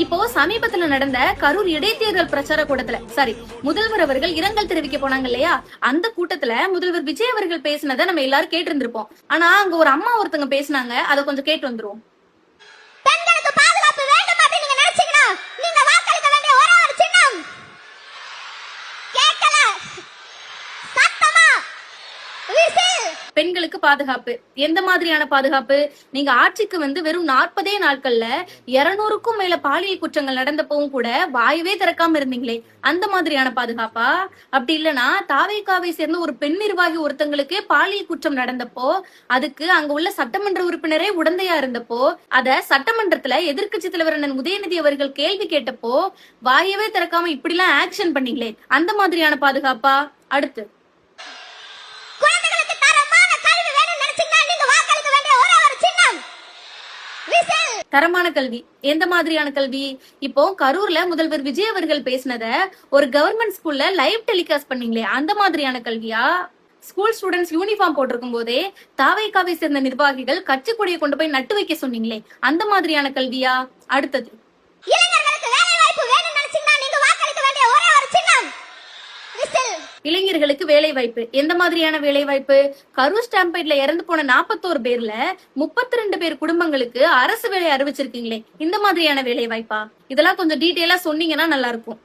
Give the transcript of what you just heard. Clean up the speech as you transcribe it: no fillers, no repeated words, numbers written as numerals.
இப்போ சமீபத்துல நடந்த கரூர் இடைத்தேர்தல் பிரச்சார கூட்டத்துல முதல்வர் அவர்கள் இரங்கல் தெரிவிக்க போனாங்க இல்லையா, அந்த கூட்டத்துல முதல்வர் விஜய் அவர்கள் பேசினதை நம்ம எல்லாரும் கேட்டு இருந்திருப்போம். ஆனா அங்க ஒரு அம்மா ஒருத்தங்க பேசினாங்க, அதை கொஞ்சம் கேட்டு வந்துருவோம். பெண்களுக்கு பாதுகாப்பு எந்த மாதிரியான பாதுகாப்பு? நீங்க ஆட்சிக்கு வந்து வெறும் 40 நாட்கள்ல 200க்கும் மேல பாலியல் குற்றங்கள் நடந்தப்பவும் கூட வாயவே திறக்காம இருந்தீங்களே, அந்த மாதிரியான பாதுகாப்பா? அப்படி இல்லனா தாவேகாவை சேர்ந்த ஒரு பெண் நிர்வாகி ஒருத்தங்களுக்கு பாலியல் குற்றம் நடந்தப்போ அதுக்கு அங்க உள்ள சட்டமன்ற உறுப்பினரே உடந்தையா இருந்தப்போ அத சட்டமன்றத்துல எதிர்க்கட்சி தலைவர் அண்ணன் உதயநிதி அவர்கள் கேள்வி கேட்டப்போ வாயவே திறக்காம இப்படி எல்லாம் ஆக்ஷன் பண்ணீங்களே, அந்த மாதிரியான பாதுகாப்பா? அடுத்து தரமான கல்வி எந்த மாதிரியான கல்வி? இப்போ கரூர்ல முதல்வர் விஜய் அவர்கள் பேசினத ஒரு கவர்மெண்ட் ஸ்கூல்ல லைவ் டெலிகாஸ்ட் பண்ணீங்களே, அந்த மாதிரியான கல்வியா? ஸ்கூல் ஸ்டூடெண்ட்ஸ் யூனிஃபார்ம் போட்டிருக்கும் போதே தாவேகாவை சேர்ந்த நிர்வாகிகள் கட்சி கொடியை கொண்டு போய் நட்டு வைக்க சொன்னீங்களே, அந்த மாதிரியான கல்வியா? அடுத்தது இளைஞர்களுக்கு வேலை வாய்ப்பு எந்த மாதிரியான வேலை வாய்ப்பு? கரூர் ஸ்டாம்பேட்ல இறந்து போன 41 பேர்ல 32 பேர் குடும்பங்களுக்கு அரசு வேலை அறிவிச்சிருக்கீங்களே, இந்த மாதிரியான வேலை வாய்ப்பா? இதெல்லாம் கொஞ்சம் டீடைலா சொன்னீங்கன்னா நல்லா இருக்கும்.